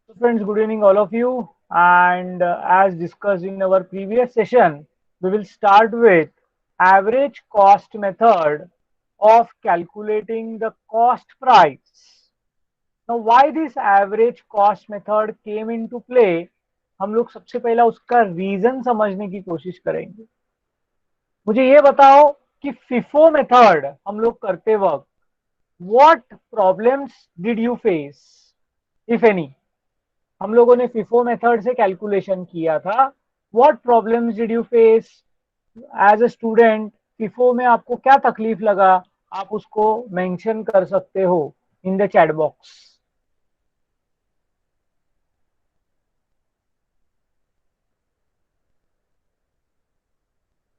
So friends, good evening all of you. And as discussed in our previous session, we will start with average cost method of calculating the cost price. Now why this average cost method came into play, हम लोग सबसे पहला उसका reason समझने की कोशिश करेंगे। मुझे ये बताओ कि FIFO मेथड हम लोग करते वक्त what problems did you face if any. हम लोगों ने FIFO मेथड से कैलकुलेशन किया था। What problems did you face as a student? FIFO में आपको क्या तकलीफ लगा, आप उसको मेंशन कर सकते हो इन द चैट बॉक्स।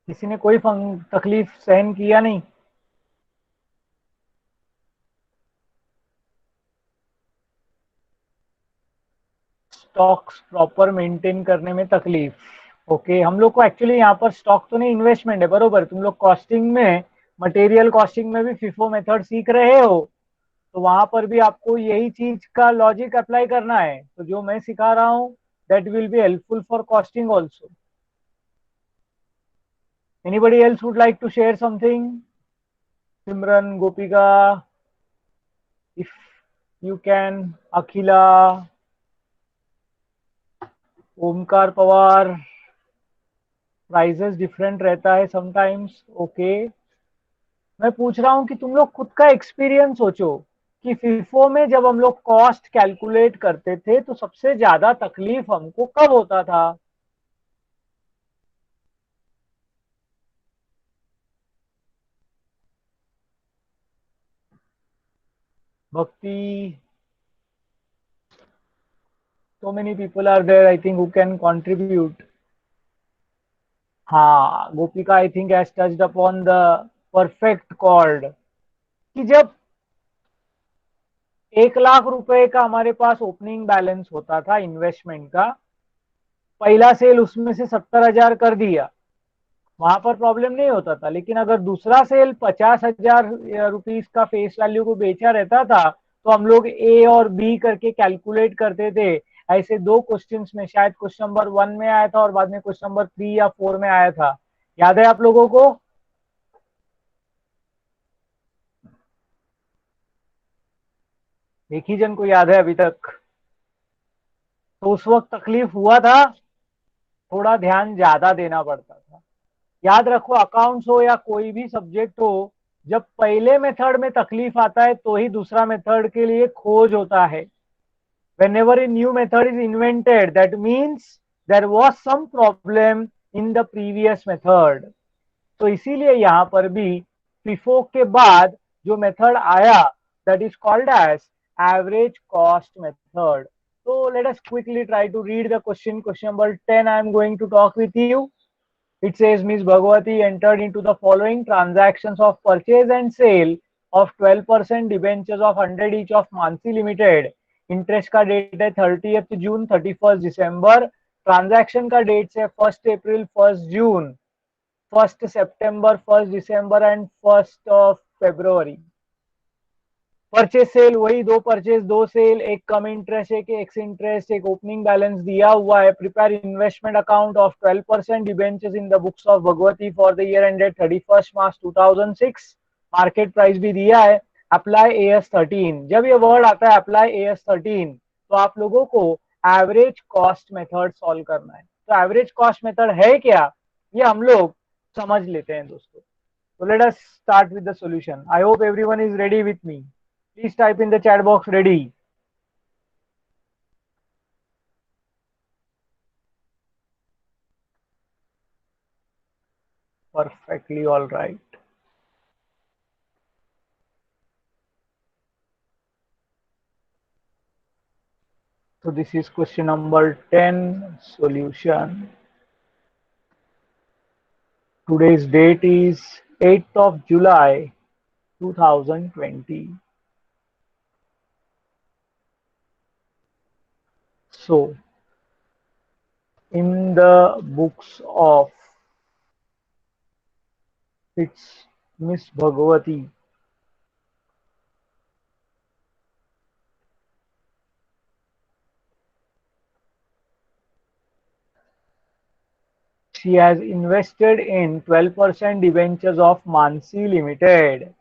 किसी ने कोई तकलीफ सहन किया नहीं? स्टॉक्स प्रॉपर मेंटेन करने में तकलीफ। ओके, हम लोग को एक्चुअली यहाँ पर स्टॉक तो नहीं, इन्वेस्टमेंट है, बरोबर। तुम लोग कॉस्टिंग में, मटेरियल कॉस्टिंग में भी FIFO मेथड सीख रहे हो, तो वहां पर भी आपको यही चीज का लॉजिक अप्लाई करना है। तो जो मैं सिखा रहा हूँ that will be helpful for costing also. Anybody else would like to share something? Simran, Gopika, if you can, Akhila, Omkar Pawar. Prices different रहता है समटाइम्स। ओके, मैं पूछ रहा हूँ कि तुम लोग खुद का एक्सपीरियंस सोचो कि FIFO में जब हम लोग कॉस्ट कैलकुलेट करते थे तो सबसे ज्यादा तकलीफ हमको कब होता था? भक्ति, so many people are there, I think, who can contribute. हाँ, Gopika I think has touched upon the perfect chord कि जब 1 लाख रुपए का हमारे पास ओपनिंग बैलेंस होता था इन्वेस्टमेंट का, पहला सेल उसमें से 70,000 कर दिया, वहां पर प्रॉब्लम नहीं होता था। लेकिन अगर दूसरा सेल 50,000 रुपीस का फेस वैल्यू को बेचा रहता था, तो हम लोग ए और बी करके कैलकुलेट करते थे। ऐसे दो क्वेश्चंस में, शायद क्वेश्चन नंबर 1 में आया था और बाद में क्वेश्चन नंबर 3 या 4 में आया था। याद है आप लोगों को? एक ही जन को याद है अभी तक। तो उस वक्त तकलीफ हुआ था, थोड़ा ध्यान ज्यादा देना पड़ता था। याद रखो, अकाउंट्स हो या कोई भी सब्जेक्ट हो, जब पहले मेथड में तकलीफ आता है तो ही दूसरा मेथड के लिए खोज होता है। whenever a new method is invented, that means there was some problem in the previous method. तो इसीलिए यहाँ पर भी FIFO के बाद जो मेथड आया, that is called as average cost method. So let us quickly try to read the question. Question number 10 I am going to talk with you. It says Ms. Bhagwati entered into the following transactions of purchase and sale of 12% debentures of 100 each of Mansi Limited. Interest का date है 30th जून, 31st दिसंबर। Transaction का date है 1st April, 1st June, 1st September, 1st December and 1st of February. Purchase sale वही दो purchase दो cell, एक कम interest, एक x interest, एक ओपनिंग बैलेंस दिया हुआ है। Prepare investment account of 12% debentures in the books of Bhagwati for the year ended 31st March 2006। Market price भी दिया है। Apply AS13। जब ये वर्ड आता है अप्लाई AS13, तो आप लोगों को एवरेज कॉस्ट मेथड सॉल्व करना है। तो एवरेज कॉस्ट मेथड है क्या, ये हम लोग समझ लेते हैं दोस्तों। So let us start with the solution. I hope everyone is ready with me. Please type in the chat box ready. Perfectly all right. So this is question number 10 solution. Today's date is 8th of July 2020. So in the books of it's Miss Bhagwati, She has invested in 12% debentures of Mansi Limited.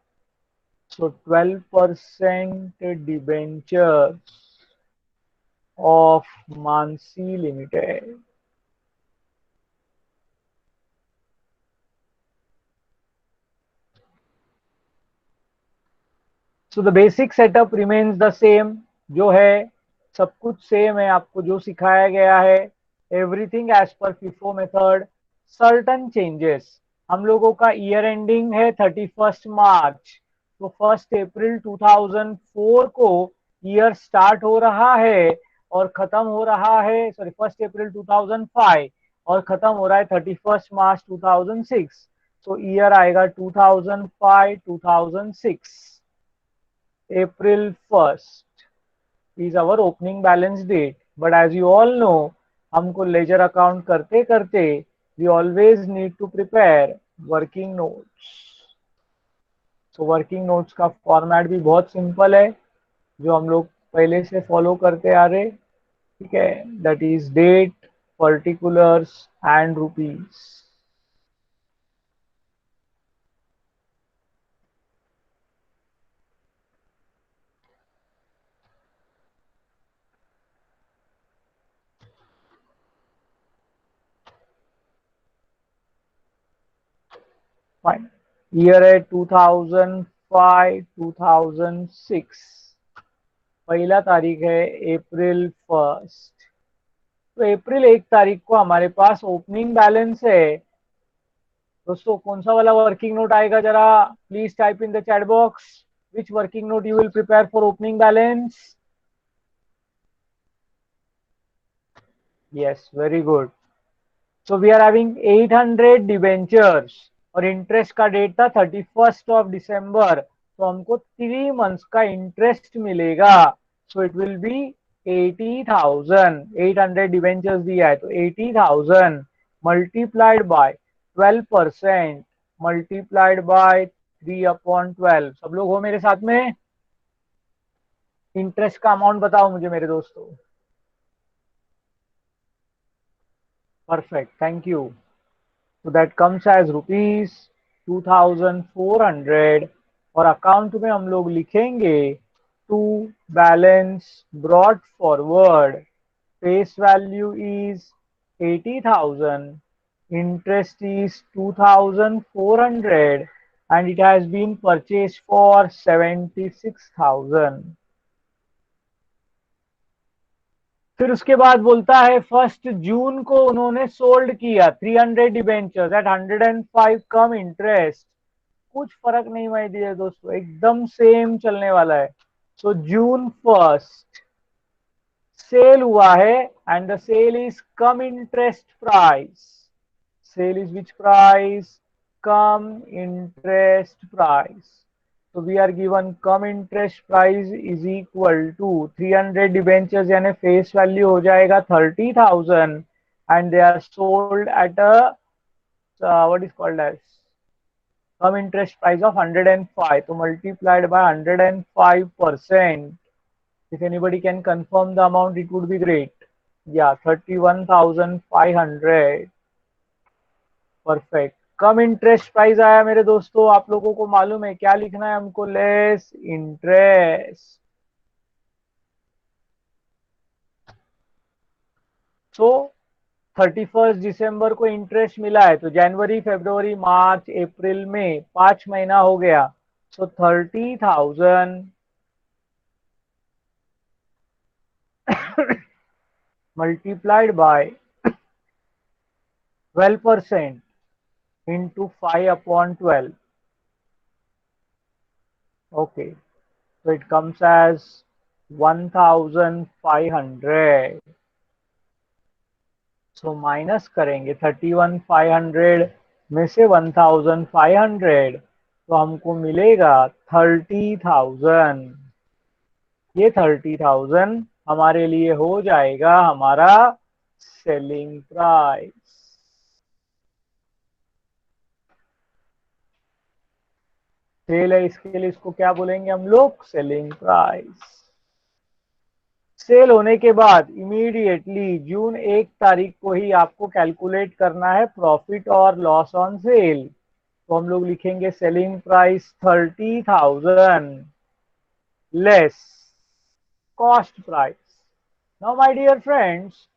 So 12% debentures of Mansi Limited. So the basic setup remains the same. जो है सब कुछ same है, आपको जो सिखाया गया है एवरीथिंग एज पर FIFO मेथड. Certain changes. हम लोगों का ईयर एंडिंग है 31 मार्च, तो 1 अप्रैल 2004 को ईयर स्टार्ट हो रहा है और खत्म हो रहा है, सॉरी 1 अप्रैल 2005 और खत्म हो रहा है 31 मार्च 2006. तो ईयर आएगा 2005-2006. April 1st is our opening balance date. But as you all know, हमको लेजर अकाउंट करते करते we always need to prepare working notes. तो वर्किंग नोट्स का फॉर्मेट भी बहुत सिंपल है, जो हम लोग पहले से फॉलो करते आ रहे. ठीक है, that is date, particulars and rupees. Fine. Year है 2005-2006. पहला तारीख है April 1st. तो April 1 तारीख को हमारे पास ओपनिंग बैलेंस है. दोस्तों कौन सा वाला वर्किंग नोट आएगा, जरा please type in the chat box which working note you will prepare for opening balance. Yes, very good. So we are having 800 debentures और इंटरेस्ट का डेट था 31 December. तो हमको 3 मंथ्स का इंटरेस्ट मिलेगा. So it will be 80,000. 800 debentures दिया है तो 80,000 मल्टीप्लाइड बाय 12% मल्टीप्लाइड बाय 3/12. सब लोग हो मेरे साथ में. इंटरेस्ट का अमाउंट बताओ मुझे मेरे दोस्तों. Perfect, thank you. तो दैट कम्स एज रुपीज 2,400. और अकाउंट में हम लोग लिखेंगे to balance brought forward. Face value is 80,000. Interest is 2,400 and it has been purchased for 76,000. फिर उसके बाद बोलता है 1 जून को उन्होंने सोल्ड किया 300 डिबेंचर्स एट 105 कम इंटरेस्ट. कुछ फर्क नहीं हुआ दिया दोस्तों, एकदम सेम चलने वाला है. सो June 1st सेल हुआ है and the sale is cum interest price. Sale is which price? Cum interest price. So we are given come interest price is equal to 300 debentures यानी face value हो जाएगा 30,000 and they are sold at a what is called as come interest price of 105. So multiplied by 105%. If anybody can confirm the amount, it would be great. Yeah, 31,500. Perfect. Come interest price आया मेरे दोस्तों. आप लोगों को मालूम है क्या लिखना है हमको? Less interest. सो 31 दिसंबर को इंटरेस्ट मिला है तो जनवरी, फरवरी, मार्च, अप्रैल में 5 महीना हो गया. सो 30,000 multiplied by 12% into 5/12. Okay, so it comes as 1,500. So minus करेंगे 31,500 में से 1,500 तो हमको मिलेगा 30,000. ये 30,000 हमारे लिए हो जाएगा हमारा सेलिंग प्राइस. सेल है इसके लिए इसको क्या बोलेंगे हम लोग? Selling price. सेल होने के बाद इमीडिएटली जून 1 तारीख को ही आपको कैलकुलेट करना है प्रॉफिट और लॉस ऑन सेल। तो हम लोग लिखेंगे selling price 30,000 less cost price. Now my dear friends,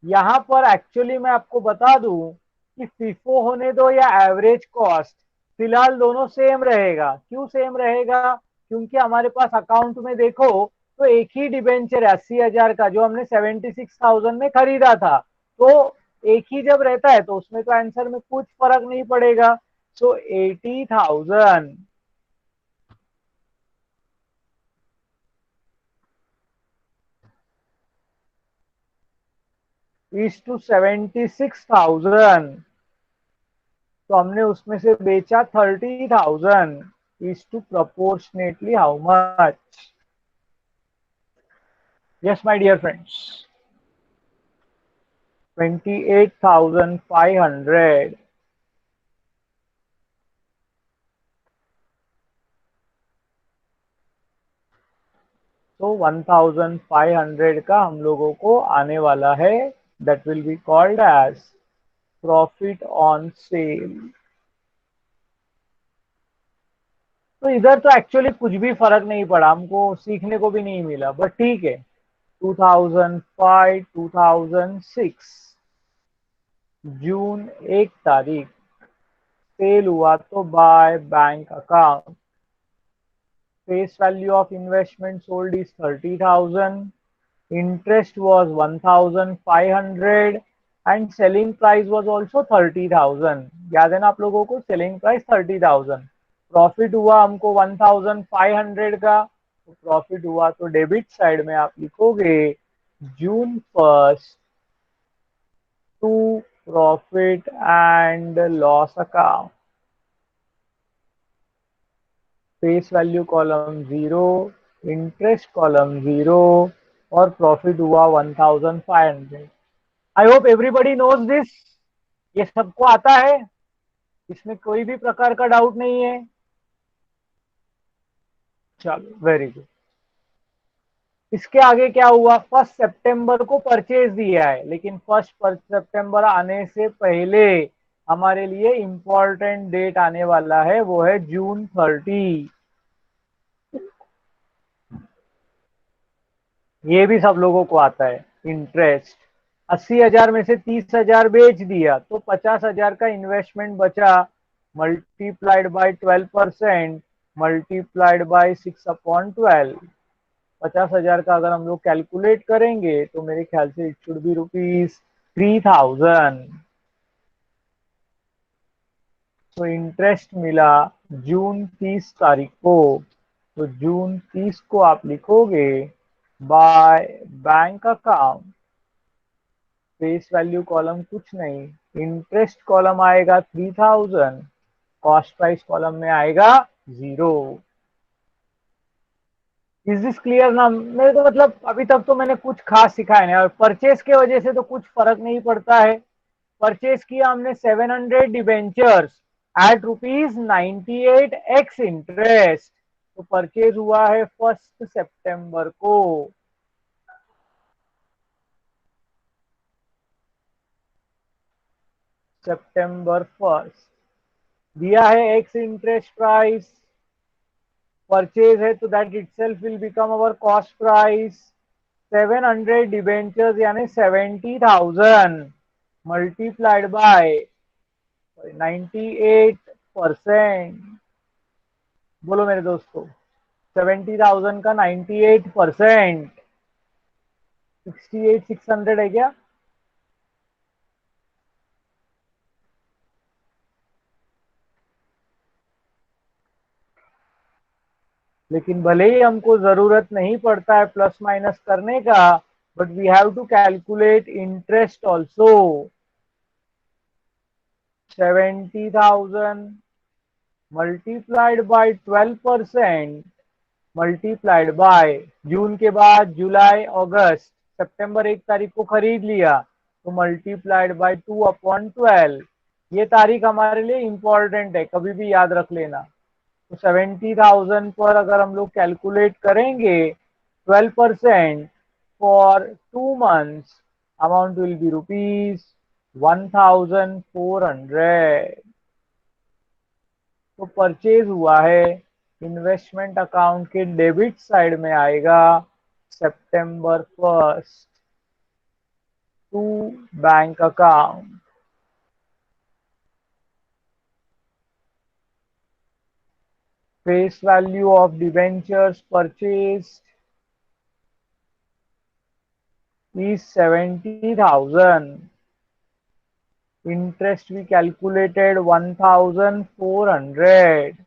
यहाँ पर एक्चुअली मैं आपको बता दूं कि फीफो होने दो या एवरेज कॉस्ट, फिलहाल दोनों सेम रहेगा। क्यों सेम रहेगा? क्योंकि हमारे पास अकाउंट में देखो तो एक ही डिबेंचर है 80,000 का, जो हमने 76,000 में खरीदा था। तो एक ही जब रहता है तो उसमें तो आंसर में कुछ फर्क नहीं पड़ेगा। सो 80,000 इज टू 76,000, तो हमने उसमें से बेचा 30,000 is to proportionately how much? Yes my dear friends, 28,500। तो 1,500 का हम लोगों को आने वाला है, that will be called as profit on sale. तो इधर तो एक्चुअली कुछ भी फर्क नहीं पड़ा, हमको सीखने को भी नहीं मिला, बट ठीक है। 2005 2006 जून 1 तारीख सेल हुआ तो by bank account. Face value of investment sold is 30,000, interest was 1,500 and selling price was also 30,000। याद है ना आप लोगों को, सेलिंग प्राइस 30,000। प्रॉफिट हुआ हमको 1,500 का, तो प्रॉफिट हुआ तो डेबिट साइड में आप लिखोगे June 1 to profit and loss account. Face value column 0, interest column 0 और प्रॉफिट हुआ 1,500। I hope everybody knows this. ये सबको आता है, इसमें कोई भी प्रकार का डाउट नहीं है। चलो वेरी गुड। इसके आगे क्या हुआ? 1 सितंबर को परचेज दिया है, लेकिन 1 सितंबर आने से पहले हमारे लिए इंपॉर्टेंट डेट आने वाला है, वो है June 30। ये भी सब लोगों को आता है। इंटरेस्ट 80,000 में से 30,000 बेच दिया तो 50,000 का इन्वेस्टमेंट बचा, मल्टीप्लाइड बाय 12%, मल्टीप्लाइड बाय 6/12। 50,000 का अगर हम लोग कैलकुलेट करेंगे तो मेरे ख्याल से इट शुड बी ₹3,000। तो इंटरेस्ट मिला June 30 तारीख को। तो June 30 को आप लिखोगे by bank account. Face value column कुछ नहीं, इंटरेस्ट कॉलम आएगा 3,000, कॉस्ट प्राइस कॉलम में आएगा 0। इज दिस क्लियर ना? मेरे तो मतलब अभी तक तो मैंने कुछ खास सिखाया नहीं, और परचेस के वजह से तो कुछ फर्क नहीं पड़ता है। परचेस किया हमने 700 डिबेंचर्स एट ₹98 एक्स इंटरेस्ट। तो परचेज हुआ है 1 सितंबर को। September 1 दिया है एक्स इंटरेस्ट प्राइस, परचेज है तो that itself will become our cost price. 700 debentures यानी 70,000 मल्टीप्लाइड बाय 98%। बोलो मेरे दोस्तों, 70,000 का 98% 68,600 है क्या? लेकिन भले ही हमको जरूरत नहीं पड़ता है प्लस माइनस करने का, but we have to calculate interest also. 70,000 multiplied by 12% multiplied by, जून के बाद जुलाई अगस्त सितंबर 1 तारीख को खरीद लिया तो मल्टीप्लाइड बाय 2/12। ये तारीख हमारे लिए इंपॉर्टेंट है, कभी भी याद रख लेना। तो 70,000 पर अगर हम लोग कैलकुलेट करेंगे 12%, for 2 months, amount will be rupees 1400. तो परचेज हुआ है, इन्वेस्टमेंट अकाउंट के डेबिट साइड में आएगा September 1st to bank account. Face value of debentures purchase is 70,000. Interest we calculated 1,400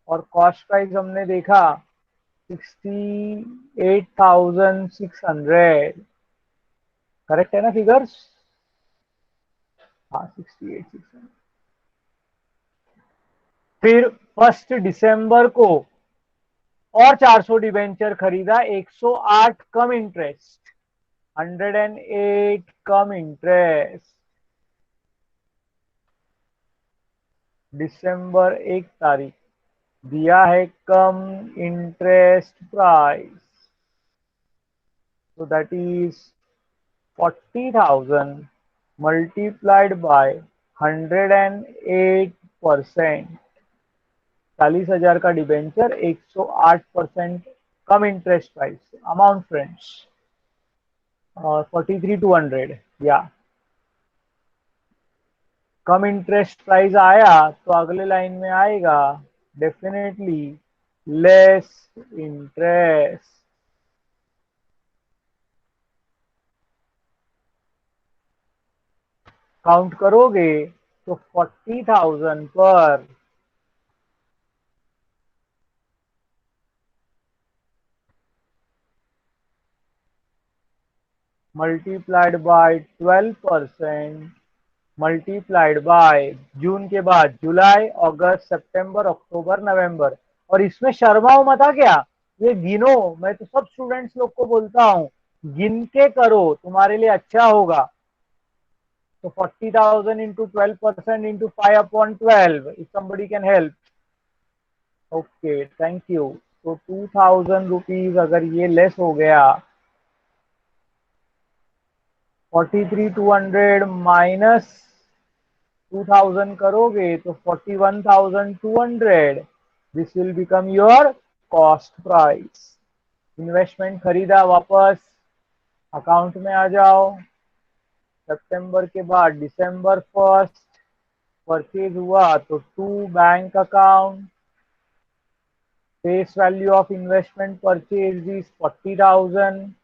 और कॉस्ट प्राइस हमने देखा 68,600। करेक्ट है ना फिगर्स? हाँ 68,600। फिर 1 दिसंबर को और 400 डिबेंचर खरीदा, 108 कम इंटरेस्ट, 108 कम इंटरेस्ट। दिसंबर 1 तारीख दिया है cum interest price, so that is 40,000 multiplied by 108%। 40,000 का debenture 108% cum interest price amount friends, और 43,200 या कम इंटरेस्ट प्राइस आया तो अगले लाइन में आएगा डेफिनेटली लेस इंटरेस्ट। काउंट करोगे तो 40,000 पर मल्टीप्लाइड बाय 12% मल्टीप्लाइड बाय जून के बाद जुलाई, अगस्त, सितंबर, अक्टूबर, नवंबर। और इसमें शर्माओ मत क्या, ये गिनो। मैं तो सब स्टूडेंट्स लोग को बोलता हूँ गिन के करो, तुम्हारे लिए अच्छा होगा। तो 40,000 into 12% into 5/12 if somebody can help। Okay thank you. तो 2,000 रुपीज अगर ये लेस हो गया, 43,200 माइनस 2,000 करोगे तो 41,200। This will become your cost price. Investment खरीदा, वापस अकाउंट में आ जाओ। सितंबर के बाद December 1st परचेज हुआ तो to bank account. Face value of investment purchase is 40,000।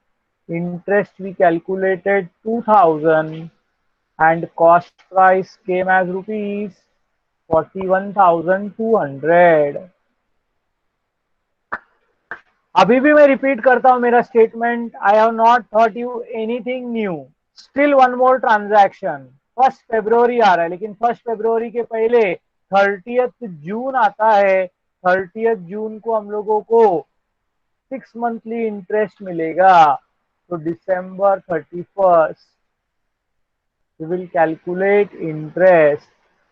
interest we calculated 2,000 and cost price came as rupees 41,200। अभी भी मैं रिपीट करता हूं मेरा statement, I have not thought you anything new. Still one more transaction. 1 फरवरी आ रहा है, लेकिन 1 फरवरी के पहले 30 जून आता है। 30 जून को हम लोगों को 6 मंथली इंटरेस्ट मिलेगा। तो December 31st we will calculate interest.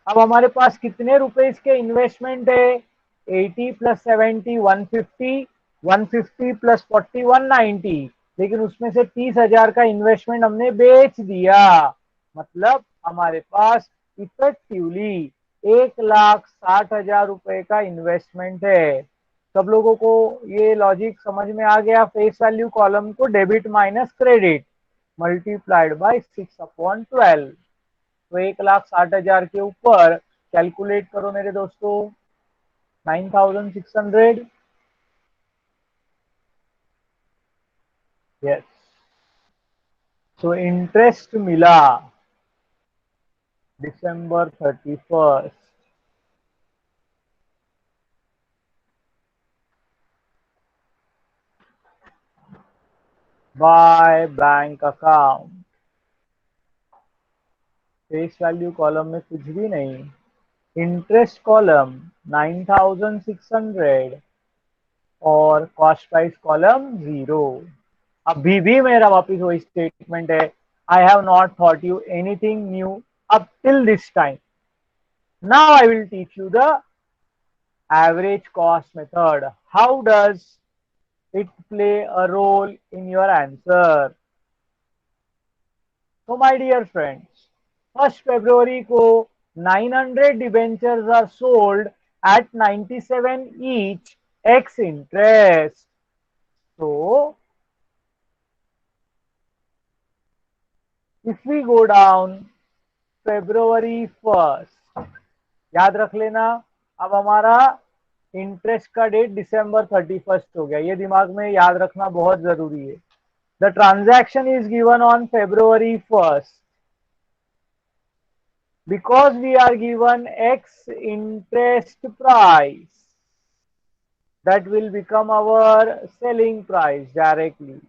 अब हमारे पास कितने रुपए के इन्वेस्टमेंट है? 80 प्लस 70 150, 150 प्लस 40 190। लेकिन उसमें से 30,000 का इन्वेस्टमेंट हमने बेच दिया, मतलब हमारे पास इफेक्टिवली 1,60,000 रुपए का इन्वेस्टमेंट है। सब लोगों को ये लॉजिक समझ में आ गया? फेस वैल्यू कॉलम को debit minus credit multiplied by 6/12। तो 1,60,000 के ऊपर कैलकुलेट करो मेरे दोस्तों, 9,600। यस, तो इंटरेस्ट मिला December 31st by bank account. Face value column में कुछ भी नहीं, इंटरेस्ट कॉलम 9,600 और कॉस्ट प्राइस कॉलम 0। अभी भी मेरा वापिस वही स्टेटमेंट है, I have not thought you anything new up till this time. Now I will teach you the average cost method. How does it play a role in your answer. So my dear friends, 1st February को 900 debentures are sold at 97 each x interest. So if we go down February 1st, याद रख लेना, अब हमारा interest का date दिसंबर 31st हो गया, ये दिमाग में याद रखना बहुत जरूरी है. The transaction is given on February 1st. Because we are given x interest price, that will become our selling price directly.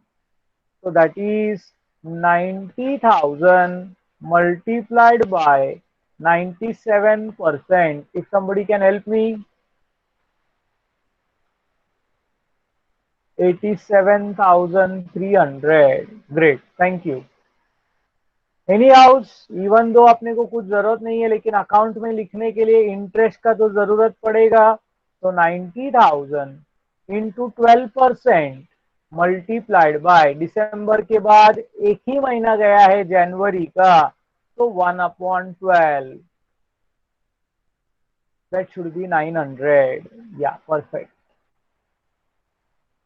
So that is 90,000 multiplied by 97%. If somebody can help me, 87,300. Great, thank you. Any house, even though अपने को कुछ जरूरत नहीं है, लेकिन account में लिखने के लिए इंटरेस्ट का तो जरूरत पड़ेगा. तो 90,000 इंटू 12% मल्टीप्लाइड बाय, दिसंबर के बाद एक ही महीना गया है जनवरी का, तो 1/12, दैट शुड बी 900. या perfect.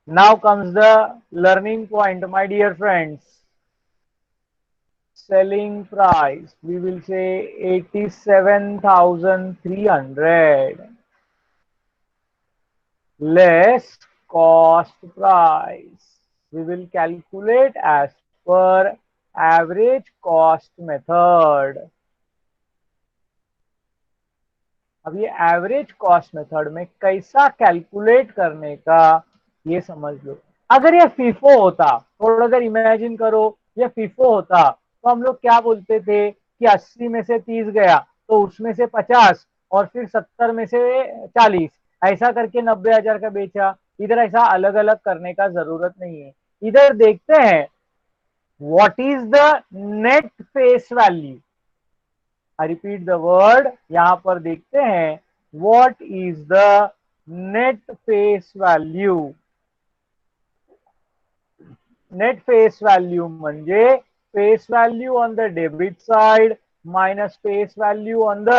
Now comes the learning point my dear friends. Selling price, we will say 87,300 less cost price. We will calculate as per average cost method. अब ये एवरेज कॉस्ट मेथड में कैसा calculate करने का, ये समझ लो. अगर ये फीफो होता, थोड़ा देर इमेजिन करो, ये फीफो होता, तो हम लोग क्या बोलते थे कि 80 में से 30 गया तो उसमें से 50 और फिर 70 में से 40, ऐसा करके 90,000 का बेचा. इधर ऐसा अलग अलग करने का जरूरत नहीं है. इधर देखते हैं what is the net face value. I repeat the word, यहां पर देखते हैं what is the net face value. Net face value म्हणजे face value on the debit side minus face value on the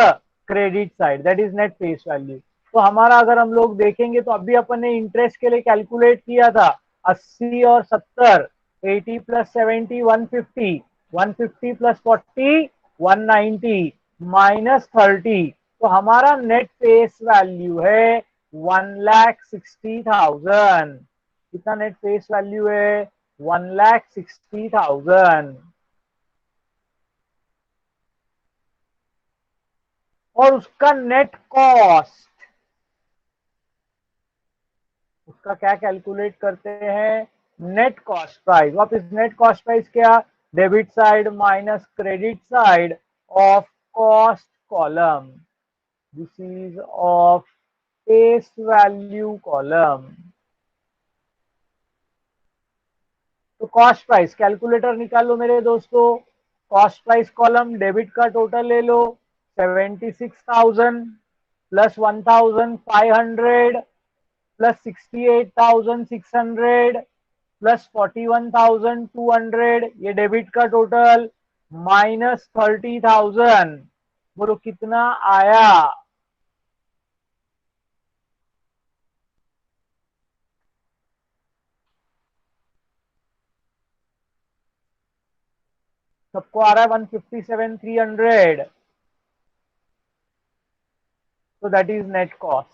credit side, that is net face value. तो हमारा अगर हम लोग देखेंगे तो अभी अपन ने इंटरेस्ट के लिए कैलकुलेट किया था 80 और 70, 80 प्लस 70 150, 150 प्लस 40 190 माइनस 30, तो हमारा नेट फेस वैल्यू है 1,60,000. कितना नेट फेस वैल्यू है? 1,60,000. और उसका नेट कॉस्ट, उसका क्या कैलकुलेट करते हैं? Net cost price. वापस नेट कॉस्ट प्राइस क्या? Debit side minus credit side of cost column. This is of face value column. तो कॉस्ट प्राइस कैलकुलेटर निकालो मेरे दोस्तों. कॉस्ट प्राइस कॉलम, डेबिट का टोटल ले लो 76,000 प्लस 1,500 प्लस 68,600 प्लस 41,200, ये debit का टोटल, माइनस 30,000. बोलो कितना आया? सबको आ रहा है 157,300. so that is net cost.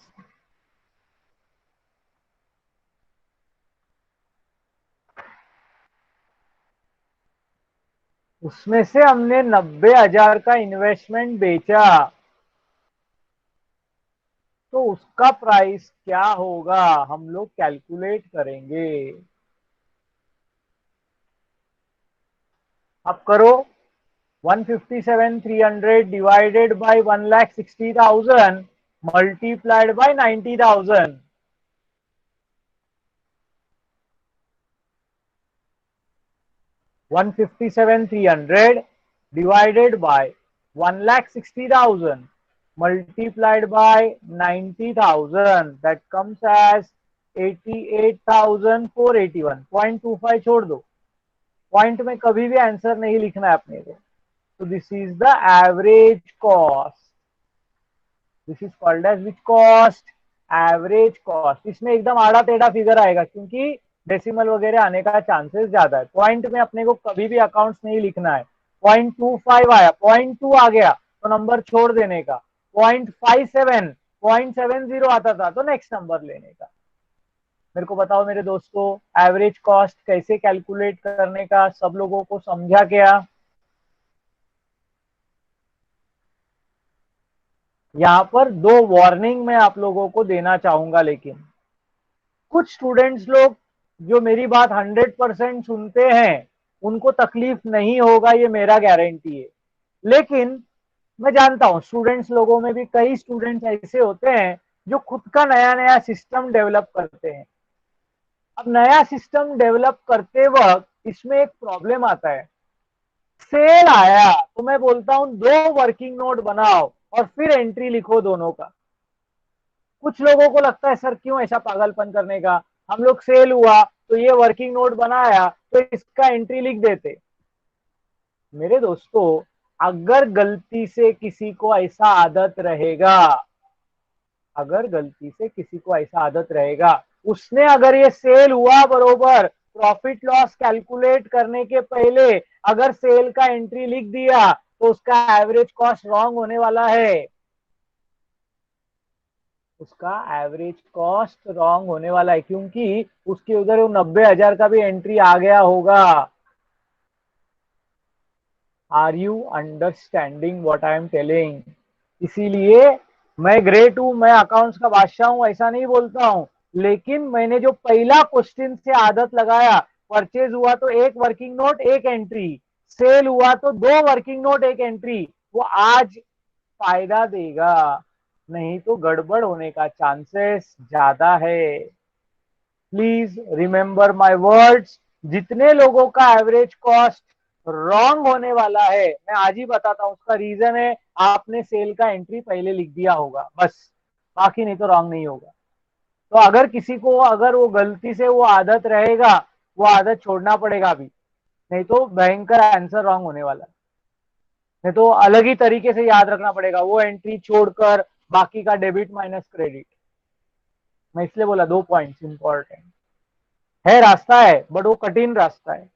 उसमें से हमने 90,000 का इन्वेस्टमेंट बेचा, तो उसका प्राइस क्या होगा हम लोग कैलकुलेट करेंगे. अब करो 157,300 divided by 1,60,000 multiplied by 90,000. 157,300 divided by 1,60,000 multiplied by 90,000, that comes as 88,481, 0.25 छोड़ दो, पॉइंट में कभी भी आंसर नहीं लिखना है अपने को। तो this is the average cost, this is called as which cost, average cost. इसमें एकदम आड़ा टेढ़ा फिगर आएगा क्योंकि डेसिमल वगैरह आने का चांसेस ज्यादा है। पॉइंट में अपने को कभी भी अकाउंट्स नहीं लिखना है। 0.25 आया, 0.2 आ गया तो नंबर छोड़ देने का। 0.57, 0.70 आता था तो नेक्स्ट नंबर लेने का। मेरे को बताओ मेरे दोस्तों, एवरेज कॉस्ट कैसे कैलकुलेट करने का सब लोगों को समझा क्या? यहाँ पर दो वार्निंग मैं आप लोगों को देना चाहूंगा, लेकिन कुछ स्टूडेंट्स लोग जो मेरी बात 100% सुनते हैं उनको तकलीफ नहीं होगा, ये मेरा गारंटी है। लेकिन मैं जानता हूं स्टूडेंट्स लोगों में भी कई स्टूडेंट्स ऐसे होते हैं जो खुद का नया नया सिस्टम डेवलप करते हैं। अब नया सिस्टम डेवलप करते वक्त इसमें एक प्रॉब्लम आता है। सेल आया तो मैं बोलता हूं दो वर्किंग नोट बनाओ और फिर एंट्री लिखो दोनों का। कुछ लोगों को लगता है सर क्यों ऐसा पागलपन करने का, हम लोग सेल हुआ तो ये वर्किंग नोट बनाया तो इसका एंट्री लिख देते। मेरे दोस्तों, अगर गलती से किसी को ऐसा आदत रहेगा, अगर गलती से किसी को ऐसा आदत रहेगा, उसने अगर ये सेल हुआ बरोबर प्रॉफिट लॉस कैलकुलेट करने के पहले अगर सेल का एंट्री लिख दिया तो उसका एवरेज कॉस्ट रॉन्ग होने वाला है। उसका एवरेज कॉस्ट रॉन्ग होने वाला है क्योंकि उसके उधर 90,000 का भी एंट्री आ गया होगा। Are you understanding what I am telling? इसीलिए मैं ग्रेट हूं, मैं अकाउंट्स का बादशाह हूं ऐसा नहीं बोलता हूं, लेकिन मैंने जो पहला क्वेश्चन से आदत लगाया, परचेज हुआ तो एक वर्किंग नोट एक एंट्री, सेल हुआ तो दो वर्किंग नोट एक एंट्री, वो आज फायदा देगा, नहीं तो गड़बड़ होने का चांसेस ज्यादा है। प्लीज रिमेंबर माय वर्ड्स, जितने लोगों का एवरेज कॉस्ट रॉन्ग होने वाला है मैं आज ही बताता हूं, उसका रीजन है आपने सेल का एंट्री पहले लिख दिया होगा, बस, बाकी नहीं तो रॉन्ग नहीं होगा। तो अगर किसी को अगर वो गलती से वो आदत रहेगा, वो आदत छोड़ना पड़ेगा अभी, नहीं तो भयंकर आंसर रॉन्ग होने वाला है। नहीं तो अलग ही तरीके से याद रखना पड़ेगा, वो एंट्री छोड़कर बाकी का डेबिट माइनस क्रेडिट। मैं इसलिए बोला दो पॉइंट्स इंपॉर्टेंट है, रास्ता है बट वो कठिन रास्ता है।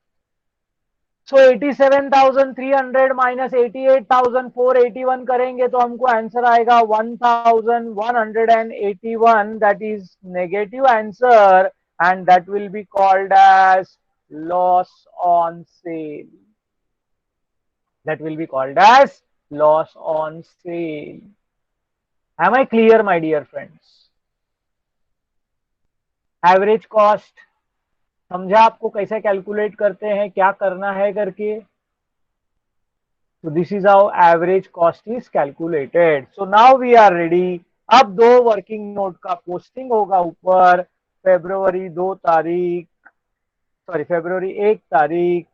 सो 87,300 माइनस 88,481 करेंगे तो हमको आंसर आएगा 1,181, that is negative answer and that will be called as loss on sale, that will be called as loss on sale. Am I clear my dear friends? Average cost समझा आपको कैसे calculate करते हैं, क्या करना है करके? तो this is how average cost is calculated. So now we are ready. अब दो वर्किंग नोट का पोस्टिंग होगा ऊपर, फेब्रुवरी 2 तारीख, सॉरी फेब्रुवरी 1 तारीख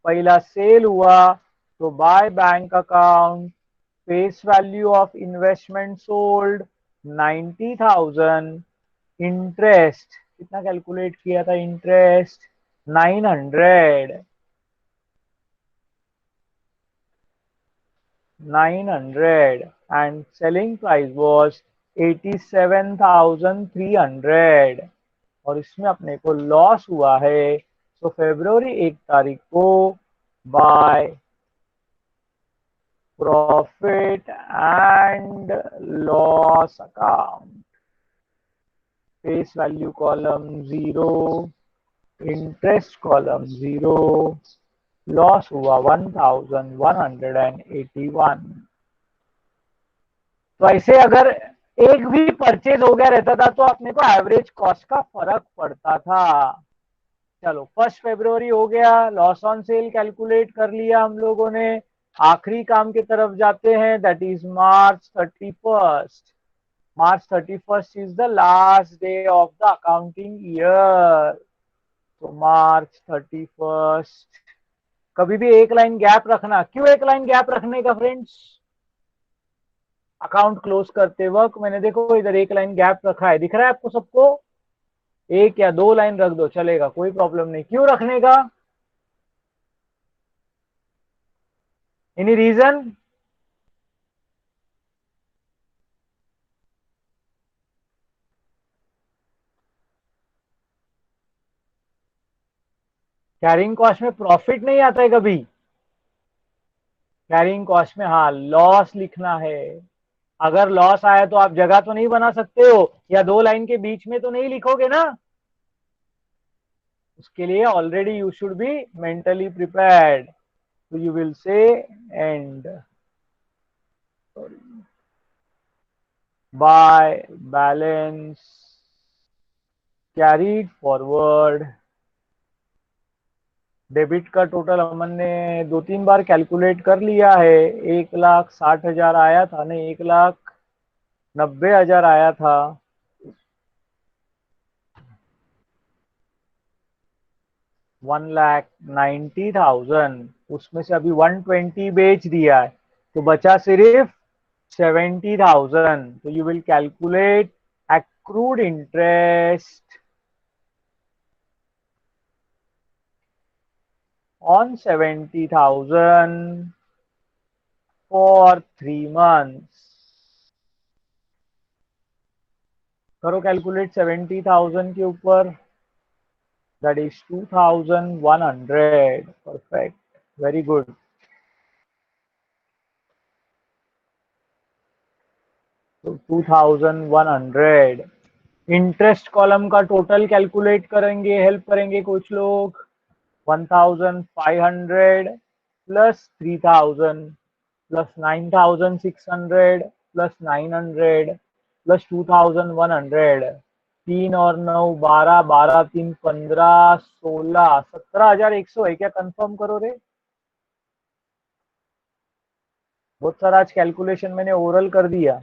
पहला सेल हुआ तो by bank account face value of investment sold 90,000, interest कितना कैलकुलेट किया था, interest 900, 900 and selling price was 87,300 और इसमें अपने को लॉस हुआ है। तो फेब्रुवरी 1 तारीख को by profit and loss account, face value column 0, interest column 0, loss हुआ 1,181। तो ऐसे अगर एक भी परचेज हो गया रहता था तो अपने को एवरेज कॉस्ट का फर्क पड़ता था। चलो 1 फरवरी हो गया, लॉस ऑन सेल कैलकुलेट कर लिया हम लोगों ने। आखिरी काम की तरफ जाते हैं, that is March 31st। March 31st is the last day of the accounting year. तो मार्च 31st, कभी भी एक लाइन गैप रखना। क्यों एक लाइन गैप रखने का फ्रेंड्स? अकाउंट क्लोज करते वक्त मैंने देखो इधर एक लाइन गैप रखा है, दिख रहा है आपको सबको? एक या दो लाइन रख दो चलेगा, कोई प्रॉब्लम नहीं। क्यों रखने का? Any reason? कैरिंग कॉस्ट में प्रॉफिट नहीं आता है कभी। कैरिंग कॉस्ट में हाँ लॉस लिखना है। अगर लॉस आया तो आप जगह तो नहीं बना सकते हो, या दो लाइन के बीच में तो नहीं लिखोगे ना। उसके लिए already you should be mentally prepared. तो you will say and by balance carried forward. Debit का टोटल हमन ने दो तीन बार कैलकुलेट कर लिया है। 1,60,000 आया था, नहीं 1,90,000 आया था। 1,90,000, उसमें से अभी 120 बेच दिया है, तो बचा सिर्फ 70,000। तो you will calculate accrued interest on 70,000 for 3 months। करो कैलकुलेट 70,000 के ऊपर, that is 2,100। Perfect, very good. तो 2,100। इंटरेस्ट कॉलम का टोटल कैलकुलेट करेंगे, हेल्प करेंगे कुछ लोग। 1,500 प्लस 3,000 प्लस 9,600 प्लस 900 प्लस 2,100। 3 और 9 12, 12 3 15, 16, 17,100 है क्या? कंफर्म करो रे। बहुत सारा आज कैलकुलेशन मैंने ओरल कर दिया।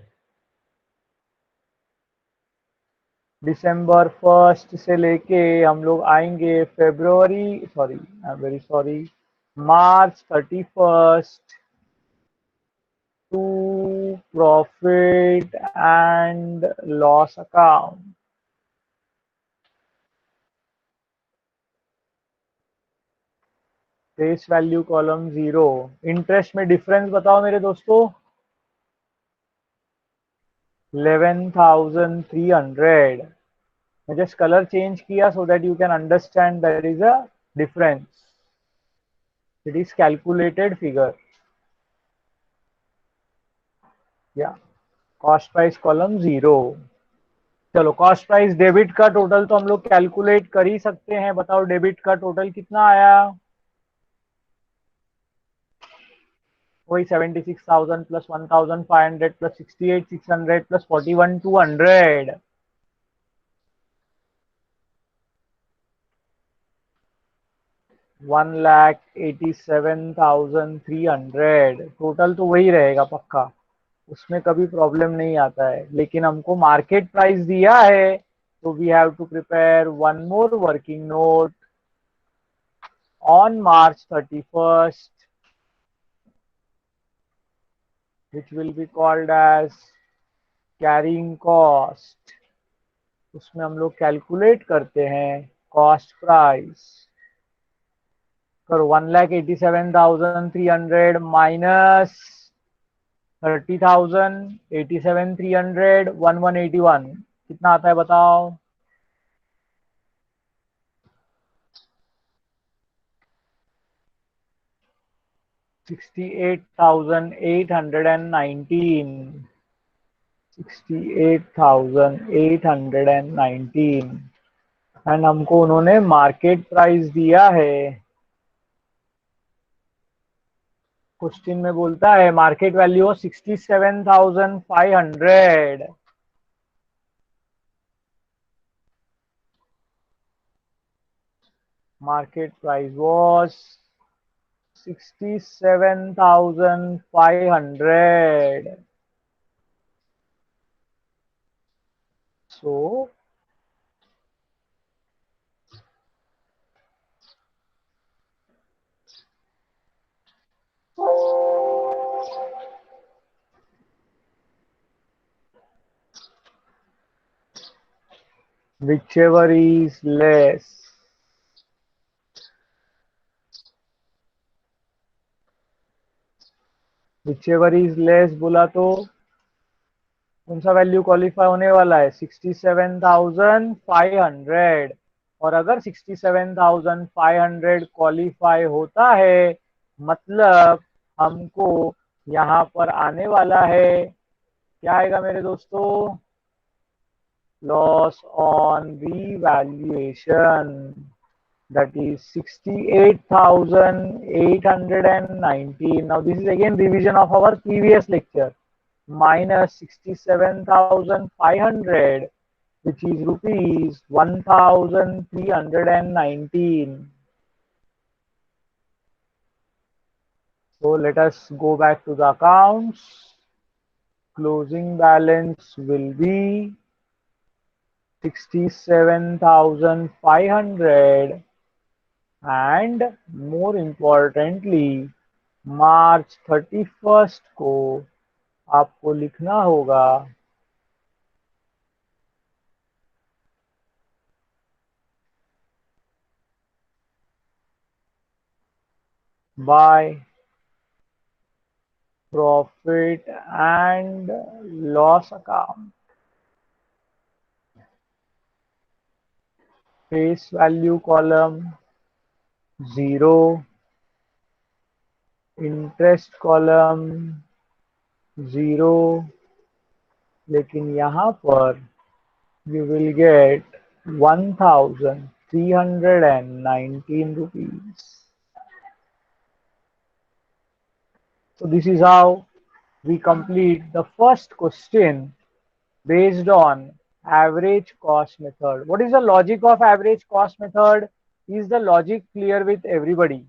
दिसंबर 1 से लेके हम लोग आएंगे February, sorry I am very sorry, March 31 to profit and loss account. Face value column 0। Interest में डिफरेंस बताओ मेरे दोस्तों। 11,300। मैं जस्ट कलर चेंज किया so that you can understand that is a difference. It is calculated figure या cost price column 0। चलो cost price debit का total तो हम लोग कैलकुलेट कर ही सकते हैं। बताओ डेबिट का टोटल कितना आया? वही 76,000 प्लस 1,500 प्लस 68,600 प्लस 41,200। 1,87,300 टोटल तो वही रहेगा पक्का। उसमें कभी प्रॉब्लम नहीं आता है, लेकिन हमको मार्केट प्राइस दिया है, तो we have to prepare one more working note on March 31, which will be called as carrying cost. उसमें हम लोग कैलकुलेट करते हैं कॉस्ट प्राइस। करो 1,87,300 माइनस 30,000, 87,300, 1,181 कितना आता है बताओ? 68,819। 68,819। एंड हमको उन्होंने मार्केट प्राइस दिया है। क्वेश्चन में बोलता है market value of 67,500। Market price was 67,500। So whichever is less. whichever is less बोला तो कौन सा वैल्यू क्वालिफाई होने वाला है? 67,500। और अगर 67,500 क्वालिफाई होता है मतलब हमको यहाँ पर आने वाला है, क्या आएगा मेरे दोस्तों? Loss on revaluation, that is 68,819. Now this is again revision of our previous lecture. Minus 67,500, which is rupees 1,319. So let us go back to the accounts. Closing balance will be 67,500, and more importantly March 31st को आपको लिखना होगा by profit and loss account. Face value column 0, interest column 0, लेकिन यहाँ पर you will get 1,319 rupees. So this is how we complete the first question based on average cost method. What is the logic of average cost method? Is the logic clear with everybody?